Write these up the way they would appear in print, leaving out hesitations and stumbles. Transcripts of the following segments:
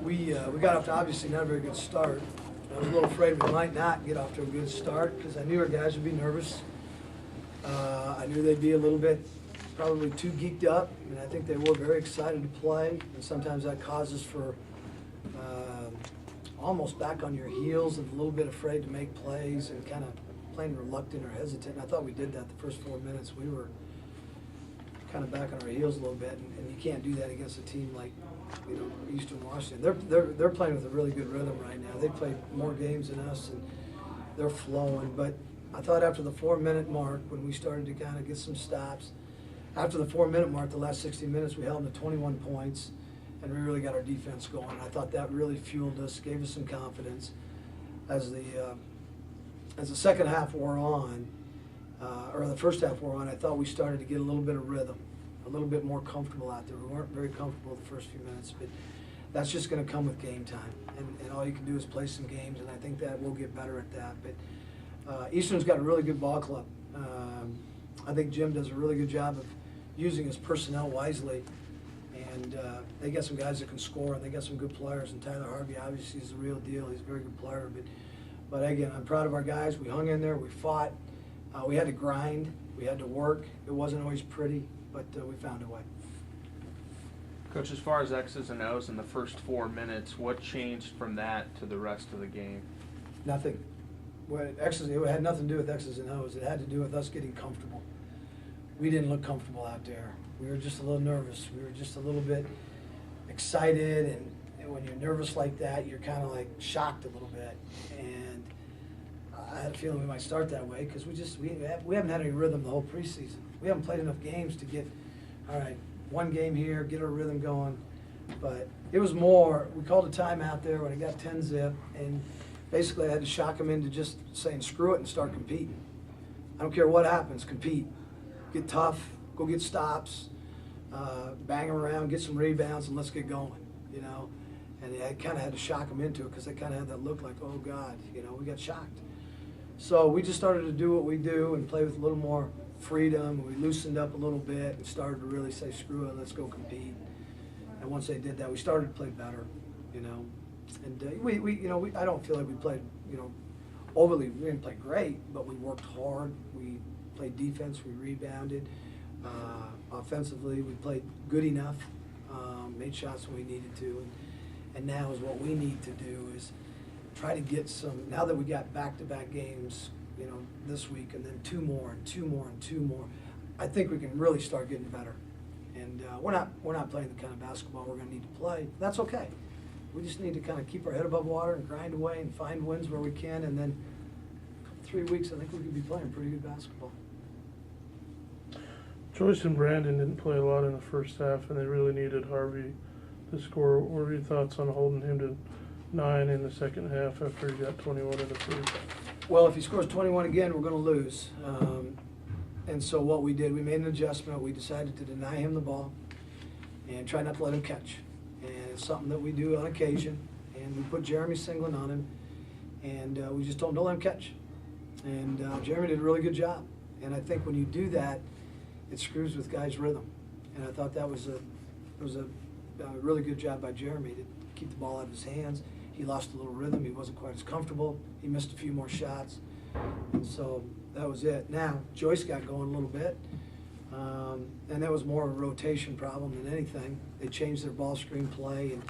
We got off to obviously not a very good start. I was a little afraid we might not get off to a good start because I knew our guys would be nervous. I knew they'd be a little bit probably too geeked up, and I think they were very excited to play. And sometimes that causes for almost back on your heels and a little bit afraid to make plays and kind of playing reluctant or hesitant. And I thought we did that the first 4 minutes. We were kind of back on our heels a little bit, and you can't do that against a team like Eastern Washington. They're playing with a really good rhythm right now. They played more games than us, and they're flowing. But I thought after the 4-minute mark, when we started to kind of get some stops, after the 4-minute mark, the last 60 minutes, we held them to 21 points, and we really got our defense going. I thought that really fueled us, gave us some confidence. As the second half wore on, or the first half wore on, I thought we started to get a little bit of rhythm, a little bit more comfortable out there. We weren't very comfortable the first few minutes, but that's just going to come with game time. And all you can do is play some games, and I think that we'll get better at that. But Eastern's got a really good ball club. I think Jim does a really good job of using his personnel wisely. And they got some guys that can score, and they got some good players. And Tyler Harvey obviously is the real deal. He's a very good player. But again, I'm proud of our guys. We hung in there. We fought. We had to grind. We had to work. It wasn't always pretty, but we found a way. Coach, as far as X's and O's in the first 4 minutes, what changed from that to the rest of the game? Nothing. It had nothing to do with X's and O's. It had to do with us getting comfortable. We didn't look comfortable out there. We were just a little nervous. We were just a little bit excited, and when you're nervous like that, you're kind of like shocked a little bit. And I had a feeling we might start that way because we haven't had any rhythm the whole preseason. We haven't played enough games to get, all right, one game here, get our rhythm going. But it was more, we called a timeout there when it got 10-zip, and basically I had to shock them into just saying screw it and start competing. I don't care what happens, compete. Get tough, go get stops, bang around, get some rebounds, and let's get going, And I kind of had to shock them into it because they kind of had that look like, oh, God, we got shocked. So we just started to do what we do and play with a little more freedom. We loosened up a little bit and started to really say, screw it, let's go compete. And once they did that, we started to play better, And I don't feel like we played, overly. We didn't play great, but we worked hard. We played defense. We rebounded. Offensively, we played good enough. Made shots when we needed to. And now is what we need to do is try to get some, now that we got back-to-back games, this week, and then 2 more, and 2 more, and 2 more, I think we can really start getting better. And we're not playing the kind of basketball we're going to need to play. That's okay. We just need to kind of keep our head above water and grind away and find wins where we can, and then 3 weeks, I think we could be playing pretty good basketball. Joyce and Brandon didn't play a lot in the first half, and they really needed Harvey to score. What were your thoughts on holding him to 9 in the second half after he got 21 in the first? Well, if he scores 21 again, we're going to lose. And so what we did, we made an adjustment. We decided to deny him the ball and try not to let him catch. And it's something that we do on occasion. And we put Jeremy Singleton on him, and we just told him, don't let him catch. And Jeremy did a really good job. And I think when you do that, it screws with guys' rhythm. And I thought that was a really good job by Jeremy to keep the ball out of his hands. He lost a little rhythm. He wasn't quite as comfortable. He missed a few more shots. And so that was it. Now, Joyce got going a little bit. And that was more of a rotation problem than anything. They changed their ball screen play, and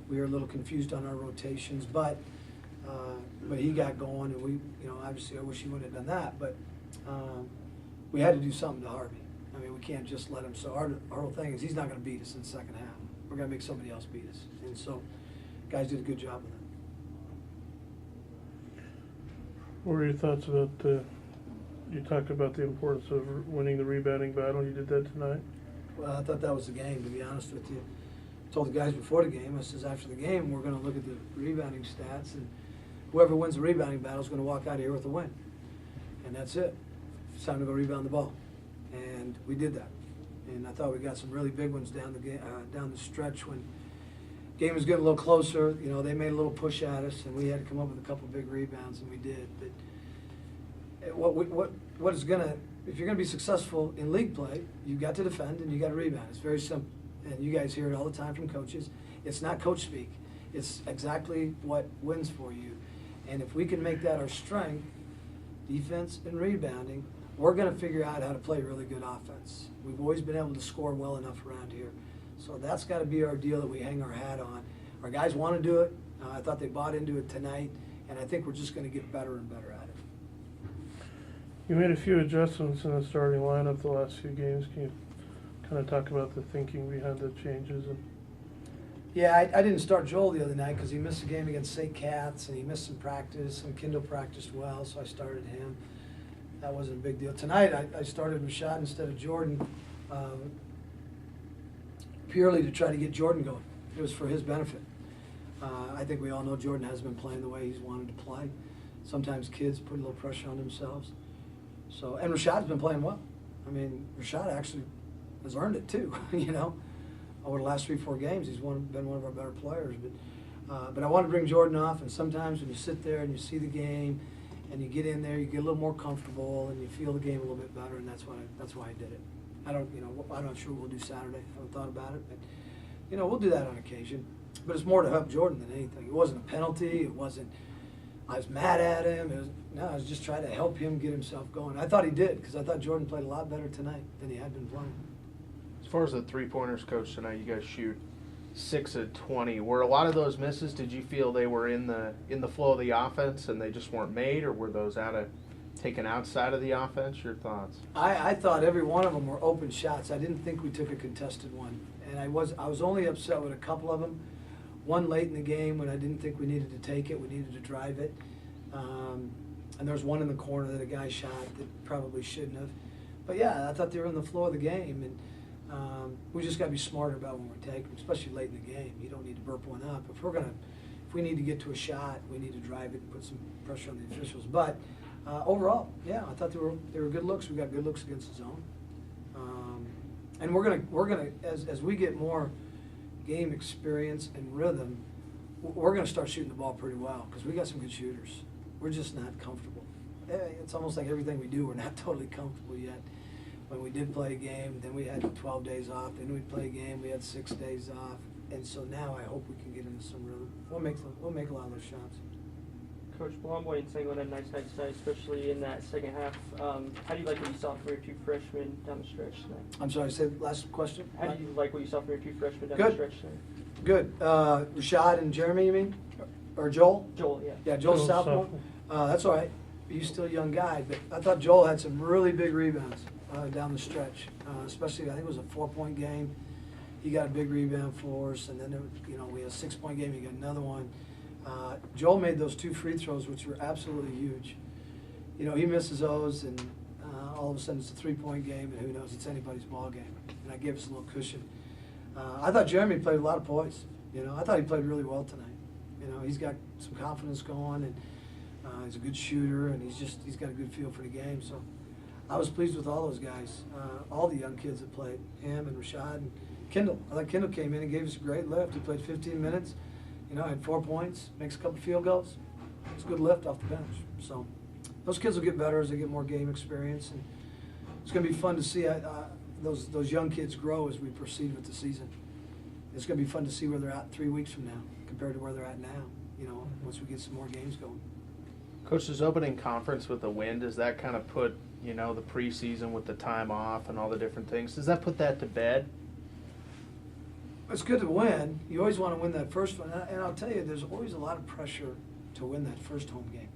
we were a little confused on our rotations. But he got going, and we, obviously I wish he wouldn't have done that. But we had to do something to Harvey. I mean, we can't just let him. So our whole thing is he's not going to beat us in the second half. We're going to make somebody else beat us. And so guys did a good job with it. What were your thoughts about you talked about the importance of winning the rebounding battle. You did that tonight? Well, I thought that was the game, to be honest with you. I told the guys before the game, I says after the game, we're going to look at the rebounding stats, and whoever wins the rebounding battle is going to walk out of here with a win. And that's it. It's time to go rebound the ball. And we did that. And I thought we got some really big ones down the stretch when the game was getting a little closer. You know, they made a little push at us, and we had to come up with a couple big rebounds, and we did. But what is going to, if you're going to be successful in league play, you've got to defend and you got to rebound. It's very simple. and you guys hear it all the time from coaches. It's not coach speak. It's exactly what wins for you. And if we can make that our strength, defense and rebounding, we're going to figure out how to play really good offense. We've always been able to score well enough around here. So that's got to be our deal that we hang our hat on. Our guys want to do it. I thought they bought into it tonight, and I think we're just going to get better and better at it. You made a few adjustments in the starting lineup the last few games. Can you kind of talk about the thinking behind the changes? Yeah, I didn't start Joel the other night because he missed a game against St. Cat's, and he missed some practice, and Kendall practiced well, so I started him. That wasn't a big deal. Tonight, I started Rashad instead of Jordan, purely to try to get Jordan going. It was for his benefit. I think we all know Jordan hasn't been playing the way he's wanted to play. Sometimes kids put a little pressure on themselves. So, and Rashad's been playing well. I mean, Rashad actually has earned it too, you know. Over the last 3-4 games, he's been one of our better players. But I want to bring Jordan off, and sometimes when you sit there and you see the game, and you get in there, you get a little more comfortable, and you feel the game a little bit better, and that's why I did it. I'm not sure what we'll do Saturday. I haven't thought about it, but we'll do that on occasion. But it's more to help Jordan than anything. It wasn't a penalty. It wasn't. I was mad at him. I was just trying to help him get himself going. I thought he did because I thought Jordan played a lot better tonight than he had been playing. As far as the three-pointers, Coach, tonight you guys shoot 6 of 20. Were a lot of those misses? Did you feel they were in the flow of the offense and they just weren't made, or were those taken outside of the offense? Your thoughts? I thought every one of them were open shots. I didn't think we took a contested one, and I was only upset with a couple of them. One late in the game when I didn't think we needed to take it, we needed to drive it. And there was one in the corner that a guy shot that probably shouldn't have. But yeah, I thought they were on the floor of the game, and we just got to be smarter about when we take them, especially late in the game. You don't need to burp one up. If we need to get to a shot, we need to drive it and put some pressure on the officials. But overall, yeah, I thought they were good looks. We got good looks against the zone, and we're gonna as we get more game experience and rhythm, we're going to start shooting the ball pretty well because we got some good shooters. We're just not comfortable. It's almost like everything we do, we're not totally comfortable yet. When we did play a game, then we had 12 days off. Then we'd play a game, we had 6 days off. And so now I hope we can get into some rhythm. We'll make a lot of those shots. Coach Blomboy and Sango had a nice night tonight, especially in that second half. How do you like what you saw from your two freshmen down the stretch tonight? I'm sorry, say the last question? How do you like what you saw from your two freshmen down Good. the stretch tonight? Good. Rashad and Jeremy, you mean? Or Joel? Joel, yeah. Yeah, Joel's Joel's sophomore. That's all right. He's still a young guy, but I thought Joel had some really big rebounds down the stretch. Especially, I think it was a 4-point game. He got a big rebound for us, and then we had a 6-point game. He got another one. Joel made those 2 free throws, which were absolutely huge. He misses those, and all of a sudden it's a 3-point game, and who knows? It's anybody's ball game. And that gave us a little cushion. I thought Jeremy played a lot of poise. I thought he played really well tonight. He's got some confidence going, and he's a good shooter, and he's got a good feel for the game. So I was pleased with all those guys, all the young kids that played, him and Rashad and Kendall. I thought Kendall came in and gave us a great lift. He played 15 minutes, had 4 points, makes a couple field goals. It's a good lift off the bench. So those kids will get better as they get more game experience, and it's going to be fun to see those young kids grow as we proceed with the season. It's going to be fun to see where they're at 3 weeks from now compared to where they're at now, once we get some more games going. Coach, this opening conference with the win, does that kind of put, the preseason with the time off and all the different things, does that put that to bed? It's good to win. You always want to win that first one. And I'll tell you, there's always a lot of pressure to win that first home game.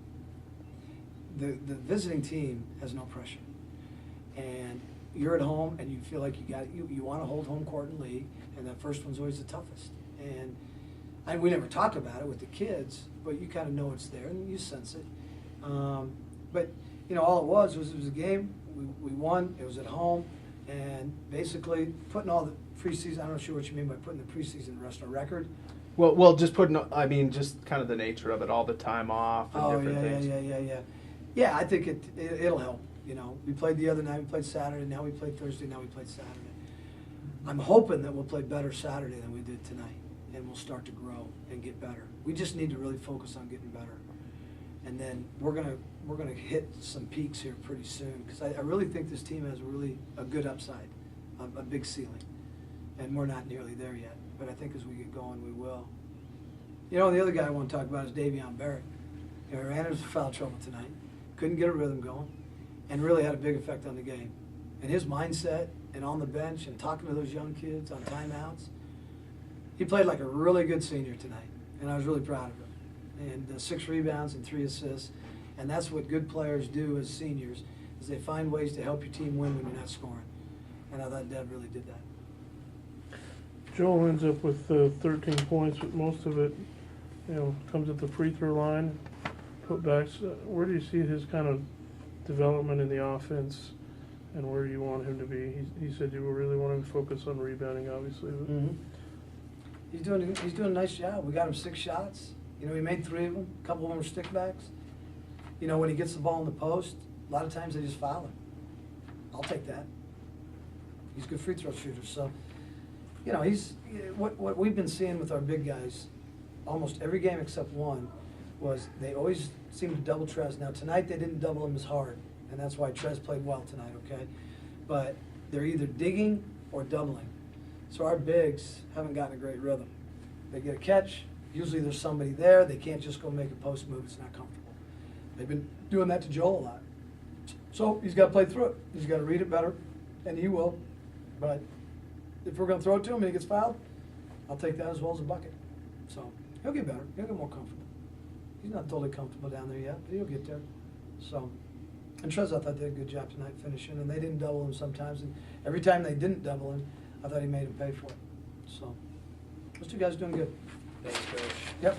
The visiting team has no pressure. And you're at home and you feel like you want to hold home court in league, and that first one's always the toughest. And we never talk about it with the kids, but you kind of know it's there and you sense it. But all it was a game. We won. It was at home, and basically putting all the preseason. I'm not sure what you mean by putting the preseason rest on record. Well, just just kind of the nature of it, all the time off and different things. Yeah, I think it'll help. We played the other night. We played Saturday. Now we played Thursday. Now we played Saturday. I'm hoping that we'll play better Saturday than we did tonight, and we'll start to grow and get better. We just need to really focus on getting better, and then we're gonna hit some peaks here pretty soon, because I really think this team has a good upside, a big ceiling. and we're not nearly there yet. But I think as we get going, we will. You know, the other guy I want to talk about is Davion Barrett. You know, he ran into foul trouble tonight, couldn't get a rhythm going, and really had a big effect on the game. And his mindset and on the bench and talking to those young kids on timeouts, he played like a really good senior tonight, and I was really proud of him. And 6 rebounds and 3 assists, and that's what good players do as seniors, is they find ways to help your team win when you're not scoring. And I thought Deb really did that. Joel ends up with 13 points, but most of it, you know, comes at the free throw line, putbacks. Where do you see his kind of development in the offense, and where do you want him to be? He said you really want him to focus on rebounding, obviously. But He's doing a nice job. We got him 6 shots. You know, he made 3 of them. A couple of them were stickbacks. You know, when he gets the ball in the post, a lot of times they just foul him. I'll take that. He's a good free throw shooter. So, you know, he's what we've been seeing with our big guys, almost every game except one, was they always seem to double Trez. Now tonight they didn't double him as hard, and that's why Trez played well tonight. Okay, but they're either digging or doubling. So our bigs haven't gotten a great rhythm. They get a catch. Usually there's somebody there. They can't just go make a post move. It's not comfortable. They've been doing that to Joel a lot. So he's got to play through it. He's got to read it better, and he will. But if we're going to throw it to him and he gets fouled, I'll take that as well as a bucket. So he'll get better. He'll get more comfortable. He's not totally comfortable down there yet, but he'll get there. So, and Trez, I thought did a good job tonight finishing, and they didn't double him sometimes. And every time they didn't double him, I thought he made him pay for it. So those 2 guys are doing good. Thanks, Coach. Yep.